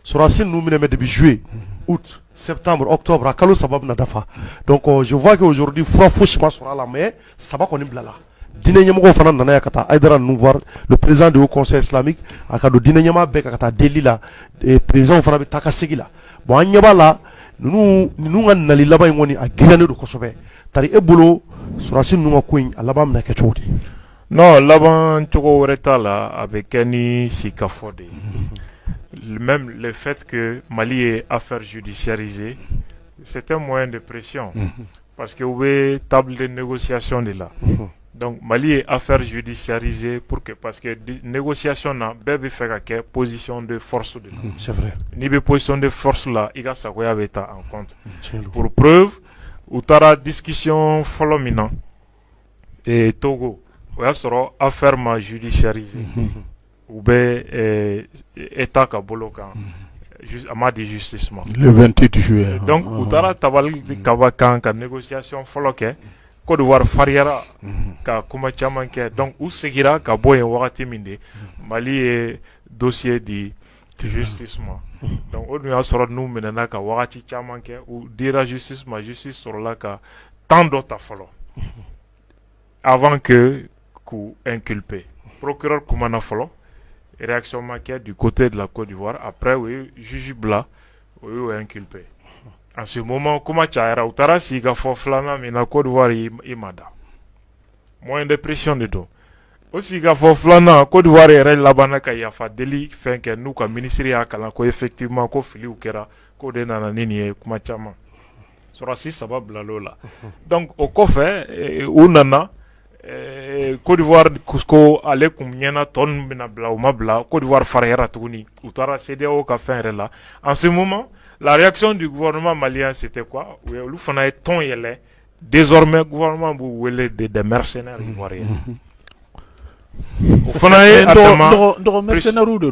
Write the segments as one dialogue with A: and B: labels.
A: Sorasi nous minɛ depuis juillet, août, septembre, octobre, a kalo saba bɛna dafa. Donc je vois qu'aujourd'hui fura fosi ma sɔrɔ a la mais saba kɔni bila la. Diinɛ ɲɛmɔgɔw fana nana yan ka taa Aïdara ninnu voir le président du Haut Conseil islamique a ka don diinɛ ɲɛmaa bɛɛ ka taa deli la président fana bɛ taa ka segin la. Bon an ɲɛ b'a la ninnu ka nali laban in kɔni a girinyalen don kosɛbɛ. Tari e bolo Sorasi ninnu ka ko in a laban bɛna kɛ cogo di?
B: Non, laban cogo wɛrɛ t'a la, a bɛ kɛ ni sikafɔ de ye. Même le fait que Mali est affaire judiciarisée, c'est un moyen de pression. Parce que vous avez table de négociation de là. Donc Mali est affaire judiciarisée parce que négociation na bébé fait que position de force de là.
A: C'est vrai.
B: Ni be position de force là, il a sa beta en compte. Pour preuve, ou tara discussion folomina et Togo, ou ya soro affaire ma judiciarisée. Ou be état ka boloka. Juste à ma de justissement.
C: Le 28 juillet.
B: Donc ou tara tabal kabakan ka négociation foloke. Côte d'Ivoire fariara ka kuma caman kɛ donc u segira ka bɔ yen wagati min de Mali ye dossier de justice ma donc o dun y'a sɔrɔ n'u minɛna ka wagati caman kɛ u dira justice ma justice sɔrɔla ka temps dɔ ta fɔlɔ avant que k'u inculper procureur kumana fɔlɔ réaction ma kɛ du côté de la Côte d'Ivoire après u ye juge bila u y'u inculper. En ce moment, comment tu as rautara si il faut flâner mais na Côte d'Ivoire imada. Moins de pression de dos. Aussi il faut flâner Côte d'Ivoire est là-bas ka ya fa deli fin que nous comme ministère kala ko effectivement ko fili ou kera ko de nana nini kuma chama. Sorasi sabab la lola. Donc au kofe ou nana Côte d'Ivoire kusko ale kum nyana ton bina bla ou mabla Côte d'Ivoire farera tuguni. Utara CEDEAO ka fin là. En ce moment la réaction du gouvernement malien, c'était quoi? Le fana est ton yélé. Désormais, le gouvernement vous des mercenaires ivoiriens. Au fana est
C: mercenaires ou de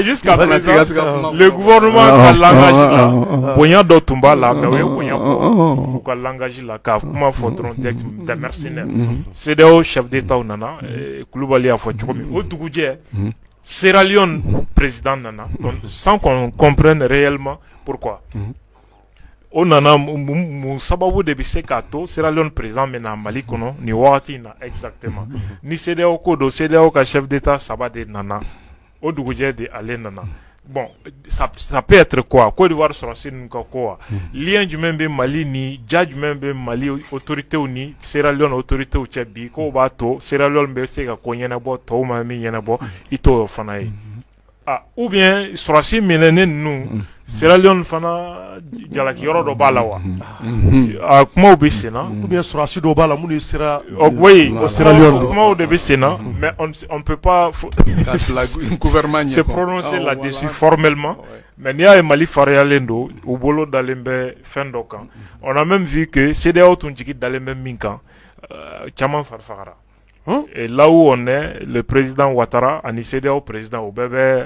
B: jusqu'à présent, le gouvernement a l'engagé là. Boyan d'Otumba là, mais oui, Boyan l'engagé là, car comment faudront des mercenaires? C'est des chefs d'État ou nana, Koulibaly a fait au Tougoudjé. Sierra Leone président nana sans qu'on comprenne réellement pourquoi. On nana sababu de bise kato Sierra Leone président mena Mali kono ni wati na exactement. Ni CEDEAO kodo CEDEAO ka chef d'état sabade nana. O duguje de aller nana. Bon, ça peut être quoi? Côte d'Ivoire sera quoi? Lien du même Mali ni judge même Mali autorité ou ni Sierra Leone autorité ou Tchabi ko bato Sierra Leone be se ka konyana bo to ma mi yana bo ito fanaye. Ah ou bien sera si menene nous Sierra Leone fana jalaki yoro do bala wa. Ah comment obi sena?
A: Ou bien sera si do bala muni sera
B: oui, Sierra Leone. Comment obi sena? Mais on peut pas se prononcer là-dessus formellement. Mais il y a Mali Farialendo, au bolo d'alembe Fendokan. On a même vu que CEDEAO Tunjiki d'alembe Minkan, Tchaman Farfara. Et là où on est, le président Ouattara, en CEDEAO président au bébé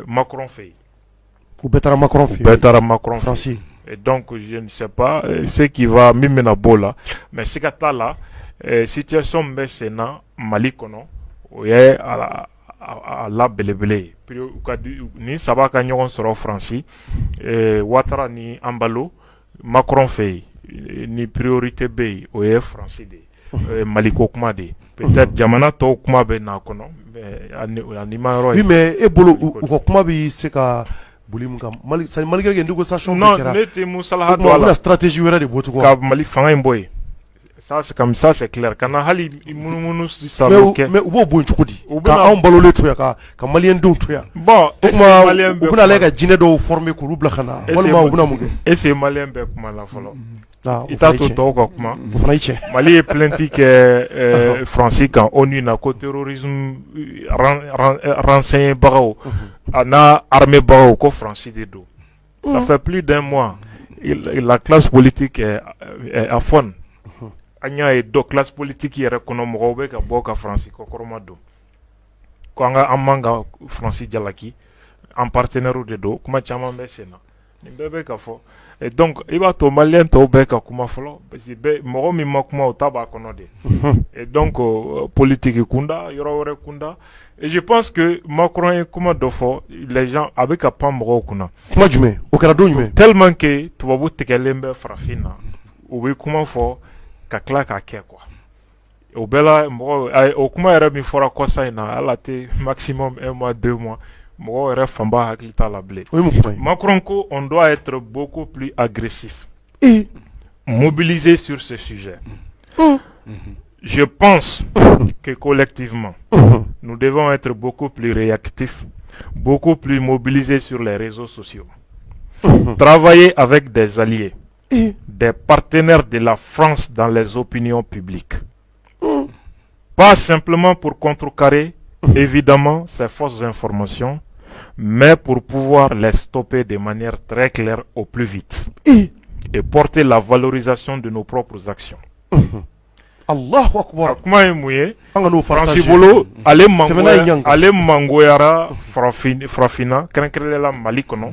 B: Macron fait.
A: Ou Bétara Macron fait.
B: Bétara Macron
A: fait. Et
B: donc, je ne sais pas ce qui va mimena bola. Mais c'est qu'à là, situation mbesena Mali kono, ouye à la belebele. Ni sabaka nyogon soro Franci, Ouattara ni Ambalo, Macron fait, ni priorité B, ouye Franci de. Maliko kuma de peut-être jamana to kuma be na kono anima ro
A: oui mais e bolo ko kuma bi se ka boli mun ka mali sa mali gege négociation
B: non nete musalaha do
A: la stratégie wera de botu ko
B: ka mali fanga imboy ça c'est comme ça c'est clair kana hali munu sa
A: mais ubo bo nchukudi ka on balo le toya ka malien do toya
B: bon
A: kuma malien be kuna le ka jine do former ko rubla kana wala ma ubuna munge
B: et c'est malien be kuma la folo ita to to ko kuma Mali est plainti que Francis quand ONU na ko terrorisme renseigné baro ana armée baro ko Francis de do ça fait plus d'un mois la classe politique est à fond anya et do classe politique yi rekono mo be ka boka Francis ko koroma do ko anga amanga Francis Jalaki en partenaire de do kuma chama be sena ni bebe ka fo Et donc i b'a to malien tɔw bɛɛ ka kuma fɔlɔ parce que mɔgɔ min ma kuma o ta b'a kɔnɔ de. Et donc politique kunda yɔrɔ wɛrɛ kunda. Et je pense que Macron ye kuma dɔ fɔ les gens a bɛ ka pan mɔgɔw kunna.
A: Kuma jumɛn o kɛra don jumɛn?
B: Tellement que tubabu tigɛlen bɛ farafin na u bɛ kuma fɔ ka tila k'a kɛ quoi. O bɛɛ la mɔgɔ o kuma yɛrɛ min fɔra kɔsa in na ala tɛ maximum 1 mois 2 mois mɔgɔ yɛrɛ fanba hakili t'a la bilen. Macron ko on doit être beaucoup plus agressif. Mobilisé sur ce sujet. Je pense que collectivement, nous devons être beaucoup plus réactifs, beaucoup plus mobilisés sur les réseaux sociaux. Travailler avec des alliés, des partenaires de la France dans les opinions publiques. Pas simplement pour contrecarrer, évidemment, ces fausses informations, mais pour pouvoir les stopper de manière très claire au plus vite. Et porter la valorisation de nos propres actions.
A: Allahu Akbar.
B: Kuma ye mun ye Faransi bolo ale mangoyara farafina kɛrɛnkɛrɛnla Mali kɔnɔ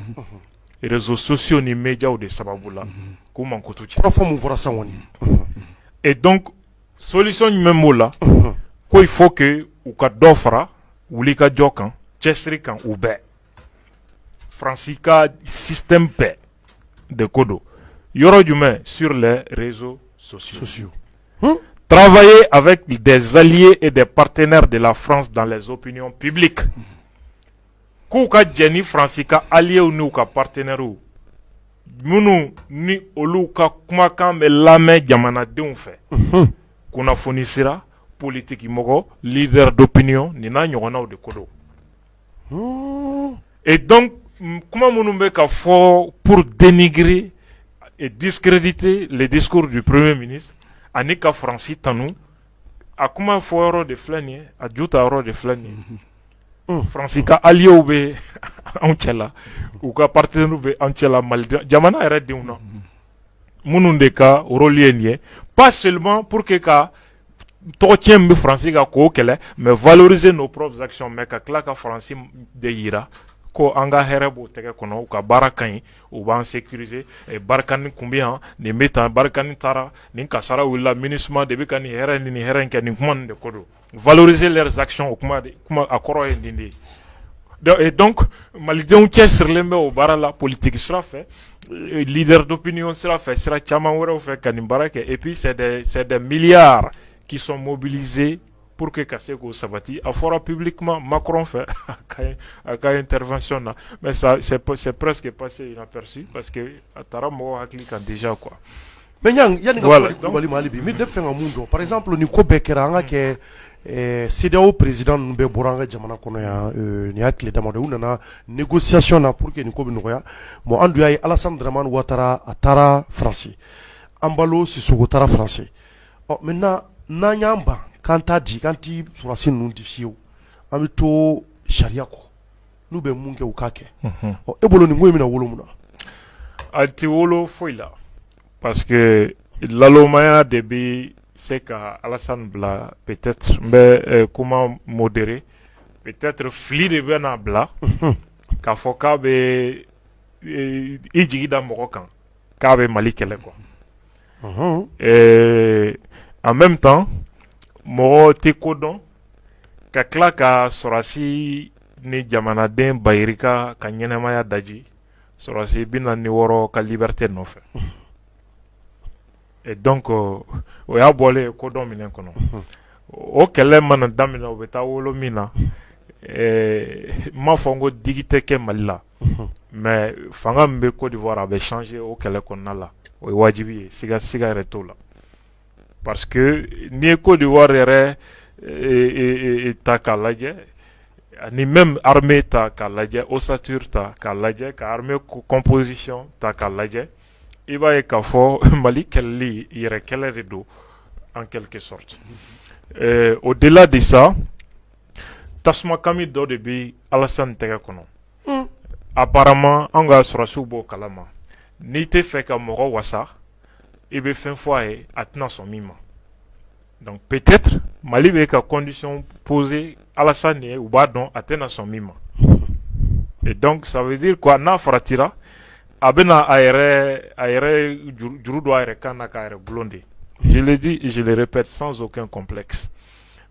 B: réseaux sociaux ni médias de sababu la k'u mankutu cɛ. Et donc solution jumɛn b'o la ko il faut que u ka dɔ fara wulikajɔ kan cɛsiri kan u bɛɛ Faransi ka système bɛɛ de ko don yɔrɔ jumɛn sur les réseaux sociaux. Travailler avec des alliés et des partenaires de la France dans les opinions publiques. K'u ka jɛ ni Faransi ka alliés n'u ka partenaires minnu ni olu ka kumakan bɛ lamɛn jamanadenw fɛ. Kunnafoni sira politique mɔgɔ leader d'opinion ni n'a ɲɔgɔnnaw de ko don. Et donc kuma minnu bɛ ka fɔ pour dénigrer et discréditer le discours du Premier ministre. Ani ka Faransi tanu a kuma fɔ yɔrɔ de filɛ nin ye a ju ta yɔrɔ de filɛ nin ye Faransi ka alliés bɛ anw cɛ la u ka partenaires bɛ anw cɛ la Malidenw jamana yɛrɛ denw na minnu de ka rôle ye nin ye pas seulement pour que ka tɔgɔcɛn min bɛ Faransi ka k'o kɛlɛ mais valoriser nos propres actions mais ka tila ka Faransi de yira ko an ka hɛrɛ b'o tɛgɛ kɔnɔ u ka baara ka ɲi u b'an sécuriser barikani kun bɛ yan nin bɛ tan barikani taara nin kasara wulila MINUSMA de bɛ ka nin hɛrɛ ni nin hɛrɛ in kɛ nin kuma nin de ko don valoriser leurs actions o kuma a kɔrɔ ye nin de ye. Et donc malidenw cɛsirilen bɛ o baara la politique sira fɛ leader d'opinion sira fɛ sira caman wɛrɛw fɛ ka nin baara kɛ et puis c'est des milliards qui sont mobilisés pour que ka se k'o sabati a fɔra publiquement Macron fait a ka intervention na mais ça c'est presque passé inaperçu parce que a taara mɔgɔw hakili kan déjà quoi.
A: Mais yani ka Kulibali ma hali bi mi de fɛn ka mun dɔn par exemple ni ko bɛɛ kɛra an ka kɛ CEDEAO président ninnu bɛɛ bɔra an ka jamana kɔnɔ yan nin y'a tile damadɔ u nana négociation na pour que nin ko bɛ nɔgɔya bon an dun y'a ye Alassane Dramane Ouattara a taara Faransi Embalo Sissoko taara Faransi maintenant n'an y'an ban k'an t'a di k'an ti surasi ninnu di fiyewu an bɛ to sariya kɔ n'u bɛ mun kɛ u k'a kɛ e bolo nin ko in bɛna wolo mun na.
B: A ti wolo foyi la parce que lalomaya de bɛ se ka Alassane bila peut-être n bɛ kuma modéré peut-être fili de bɛ n'a bila k'a fɔ k'a bɛ i jigi da mɔgɔ kan k'a bɛ Mali kɛlɛ quoi. En même temps mɔgɔ tɛ ko dɔn ka tila ka sɔrɔsi ni jamanaden bayirika ka ɲɛnɛmaya daji sɔrɔsi 46 ka liberté nɔfɛ. Et donc o y'a bɔlen ko dɔn minɛn kɔnɔ o kɛlɛ mana daminɛ o bɛ taa wolo min na m'a fɔ n ko digi tɛ kɛ Mali la mais fanga min bɛ Côte d'Ivoire a bɛ changer o kɛlɛ kɔnɔna la o ye wajibi ye siga yɛrɛ t'o la. Parce que n'i ye Côte d'Ivoire yɛrɛ ta k'a lajɛ ni même armée ta k'a lajɛ ossature ta k'a lajɛ ka armée composition ta k'a lajɛ i b'a ye k'a fɔ Mali kɛlɛli yɛrɛ kɛlɛ de don en quelque sorte. Au-delà de ça tasumakami dɔ de bɛ Alassane tɛgɛ kɔnɔ apparemment an ka sɔrɔsiw b'o kalama n'i tɛ fɛ ka mɔgɔ wasa i bɛ fɛn fɔ a ye a tɛna sɔn min ma. Donc peut-être Mali bɛ ka condition poser Alassane ye u b'a dɔn a tɛna sɔn min ma. Et donc ça veut dire quoi n'a faratira a bɛna a yɛrɛ juru don a yɛrɛ kan na k'a yɛrɛ gulon de. Je le dis et je le répète sans aucun complexe.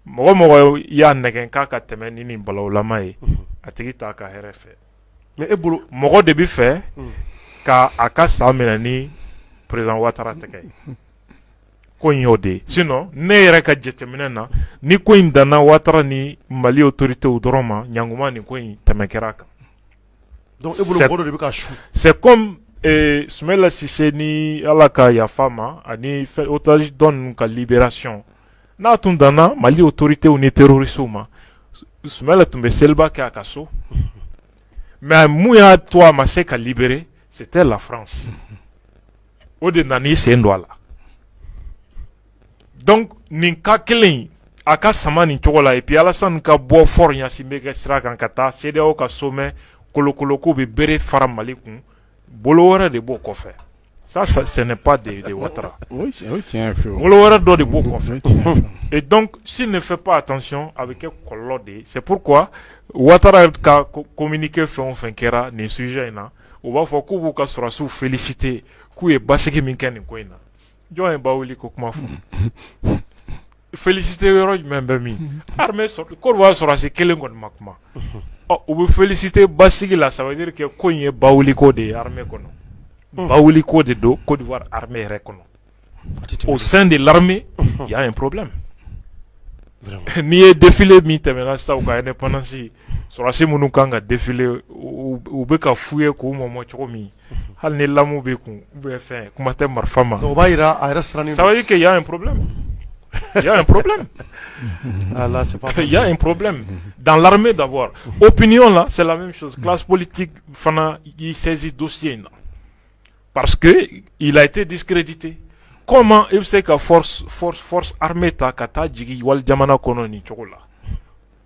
B: Mɔgɔ mɔgɔ y'a nɛgɛn k'a ka tɛmɛ ni nin balawulama ye a tigi t'a ka hɛrɛ fɛ.
A: Mais e bolo
B: mɔgɔ de bi fɛ ka a ka sa minɛ ni président Ouattara tɛgɛ ye. Ko in y'o de ye. Sinon ne yɛrɛ ka jateminɛ na ni ko in danna Ouattara ni Mali autorités dɔrɔn ma ɲanguma nin ko in tɛmɛ kɛra kan.
A: Donc e bolo mɔgɔ dɔ de bɛ ka su.
B: C'est comme Soumaïla Cissé ni ala ka yafa ma ani otage dɔn ka libération n'a tun danna Mali autorités ni terroristes ma Soumaïla tun bɛ seliba kɛ a ka so. Mais mun y'a to a ma se ka libérer c'était la France. O de nana sen don a la. Donc nin ka kelen a ka sama nin cogo la et puis Alassane ka bɔ fort ɲasin bɛ kɛ sira kan ka taa CEDEAO ka sommet kolokolo ko bɛ bere fara Mali kun bolo wɛrɛ de b'o kɔfɛ. Ça ce n'est pas de Ouattara.
C: Oui, tiens, feu.
B: Bolo wɛrɛ dɔ de b'o kɔfɛ. Et donc s'il ne fait pas attention a bɛ kɛ kɔlɔlɔ de ye. C'est pourquoi Ouattara ka communiqué fɛn o fɛn kɛra nin sujet in na o b'a fɔ k'u b'u ka sɔrɔsiw féliciter k'u ye basigi min kɛ nin ko in na. Jɔn ye ba wuli ko kuma fɔ. Féliciter yɔrɔ jumɛn bɛ min? Armée Côte d'Ivoire sɔrɔsi kelen kɔni ma kuma. U bɛ féliciter basigi la ça veut dire que ko in ye ba wuli ko de ye armée kɔnɔ. Ba wuli ko de don Côte d'Ivoire armée yɛrɛ kɔnɔ. Au sein de l'armée, il y a un problème. N'i ye défilé min tɛmɛna sisan u ka indépendance sɔrɔsi minnu kan ka défilé u bɛ ka f'u ye k'u mɔmɔ cogo min hali ni lamu bɛ kun ou bien fɛn kuma tɛ marifa ma.
A: O b'a yira a yɛrɛ sirannen.
B: Ça veut dire qu'il y a un problème. Il y a un problème.
A: Ah là, c'est pas
B: Il y a un problème. Dans l'armée d'abord. Opinion là, c'est la même chose. Classe politique, fana, il saisit dossier là. Parce que il a été discrédité. Comment il sait que force armée ta kata jigi wal jamana kono ni chokola.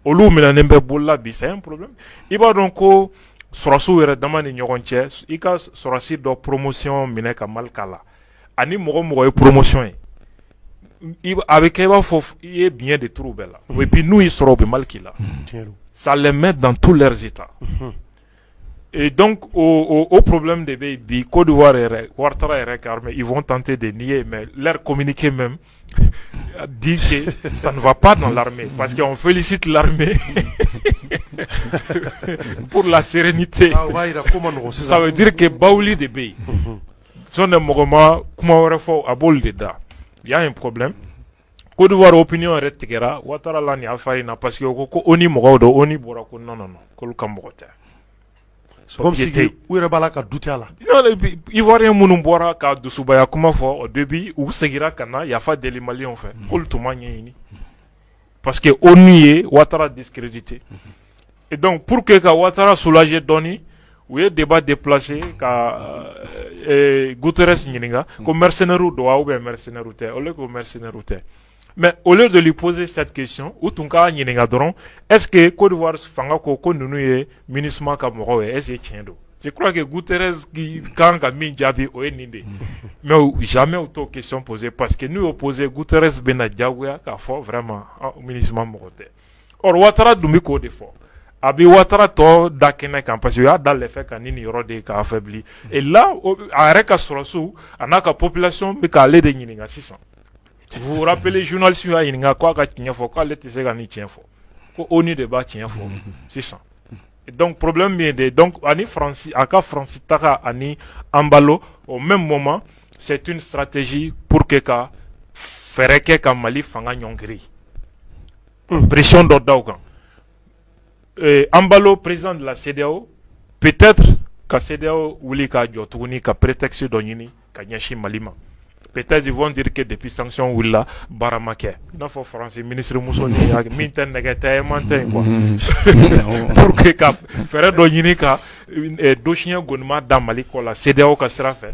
B: Olu mina nembe bolla bi c'est un problème. Il va donc ko surasu yɛrɛ dama ni ɲɔgɔn cɛ i ka sɔrɔsi dɔ promotion minɛ ka mal kala. Ani mɔgɔ ye promotion ye. A bɛ kɛ i b'a fɔ i ye bien de turu bɛɛ la. Et puis n'u y'i sɔrɔ u bɛ mal k'i la. Ça les met dans tous leurs états. Et donc, au problème de bi Côte d'Ivoire et Ouattara et armée, ils vont tenter de nier, mais leur communiqué même dit que ça ne va pas dans l'armée, parce qu'on félicite l'armée pour la sérénité. Ça veut dire que Baouli de Bey, son moment, comment on fait à bol de da, il y a un problème. Côte d'Ivoire opinion est tigera, Ouattara là ni affaire parce que oni mogodo, oni borako non, kolu kambote.
A: Comme si u yɛrɛ b'a la ka douter a la.
B: Non, Ivoirien minnu bɔra ka dusubaya kuma fɔ au début u segira ka na yafa deli Malien fɛ k'olu tun ma ɲɛɲini parce que ONU ye Ouattara discrédité et donc pour que ka Ouattara soulager dɔɔni u ye débat déplacé ka Guterres ɲininka ko mercenaires do wa ou bien mercenaires tɛ au lieu que mercenaires tɛ. Mais au lieu de lui poser cette question, ou ton cas est-ce que Côte d'Ivoire fanga ko nunu ye MINUSMA ka mɔgɔw ye est-ce que tiɲɛ don? Je crois que Guterres qui kan ka min jaabi o ye nin de. Mais jamais auto question posée parce que nous opposé Guterres bena jagoya k'a fɔ vraiment MINUSMA mɔgɔ tɛ. Or Ouattara dun bɛ k'o de fɔ. A bɛ Ouattara tɔ da kɛnɛ kan parce que o y'a da l'effet ka ni nin yɔrɔ de k'a affaibli. Et là a yɛrɛ ka sɔrɔsiw a n'a ka population bɛ k'ale de ɲininka sisan. Vous vous rappelez, journaliste y'a ɲininka ko a ka tiɲɛ fɔ k'ale tɛ se ka ni tiɲɛ fɔ ko ONU de b'a tiɲɛ fɔ sisan. Et donc problème min de donc ani France a ka France taga ani Embalo au même moment c'est une stratégie pour que ka fɛrɛ kɛ ka Mali fanga ɲɔngiri pression dɔ da o kan. Embalo président de la CEDEAO peut-être ka CEDEAO wuli ka jɔ tuguni ka prétexte dɔ ɲini ka ɲɛsin Mali ma. Peut-être ils vont dire que depuis sanction willa baramakɛ n'a fɔ France ministre muso ni min tɛ nɛgɛ tɛ man tɛ quoi pour que ka fɛrɛ dɔ ɲini ka dosiɲɛ gonima da Mali kɔ la CEDEAO ka sira fɛ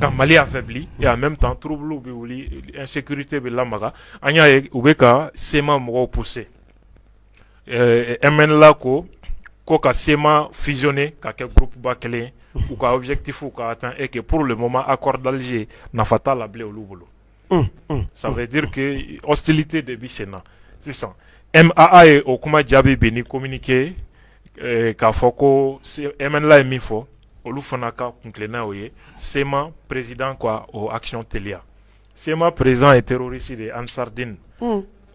B: ka Mali affaibli et en même temps trouble bɛ wuli insécurité bɛ lamaga an y'a ye u bɛ ka SEMA mɔgɔw pousser MNLA ko ka SEMA fusionner ka kɛ groupe ba kelen ou ka objectif ou ka atteint et que pour le moment accord d'Alger n'a pas la blé au bolo. Ça veut dire que hostilité de Bichena. C'est ça. MAA et au kuma Djabi Beni communiqué qu'a foko MNLA et Mifo olu fana ka kunkilenna o ye Sema président quoi au Action Telia. Sema président et terroriste de Ansardine.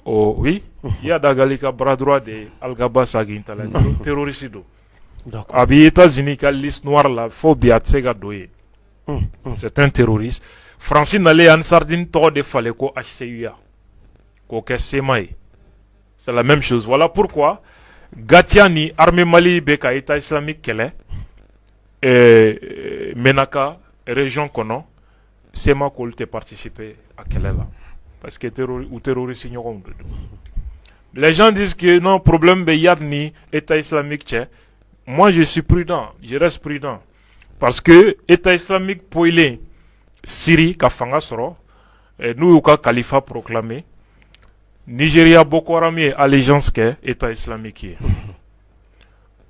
B: Oh oui, il y a dagalika bras droit de Al-Gaba Sagintala, terroriste do.
A: D'accord.
B: Abi États-Unis ka liste noire la faut bien tsega doye. C'est un terroriste. Francine Nalé Ansardine to de fallait ko HCUA. Ko ke Sema ye. C'est la même chose. Voilà pourquoi Gatiani, armée Mali, Beka, État islamique, qu'elle est, Menaka, région Kono, c'est ma qualité participer à quelle est là. Parce que terroriste, les gens disent que non, problème, il y a ni État islamique, moi je suis prudent, je reste prudent. Parce que État islamique, pour il Syrie, Kafanga Soro, nous, au califat proclamé, Nigeria Boko Haram est allégeance que État islamique.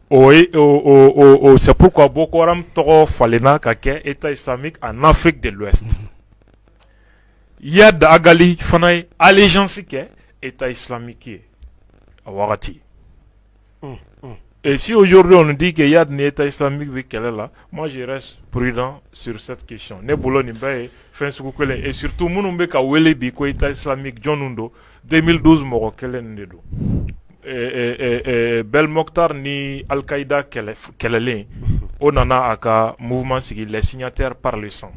B: C'est pourquoi Boko Haram toro falena kake État islamique en Afrique de l'Ouest. Yad Agali fanaï allégeance que État islamique à Warati. Et si aujourd'hui on nous dit qu'il y a un État islamique qu'elle est là, moi je reste prudent sur cette question. Ne boulot ni bae fin soukoukelé et surtout mounumbe ka wele bi ko État islamique Johnundo 2012 moro kelen ndedo. Bel Mokhtar ni Al-Qaïda kelele onana aka mouvement sigi les signataires par le sang.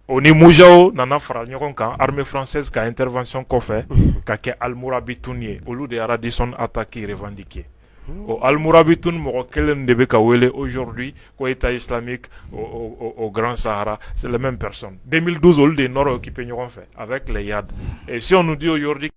B: Oni Moujao nana fara nyokon kan armée française ka intervention ko fait ka ke Al-Mourabitouni au lieu de Radisson attaqué revendiqué. Au Al-Mourabitoun moro kelen de beka wele aujourd'hui ko État islamique au Grand Sahara, c'est la même personne. 2012 au lieu de Nord occupé nyokon fait avec les YAD. Et si on nous dit aujourd'hui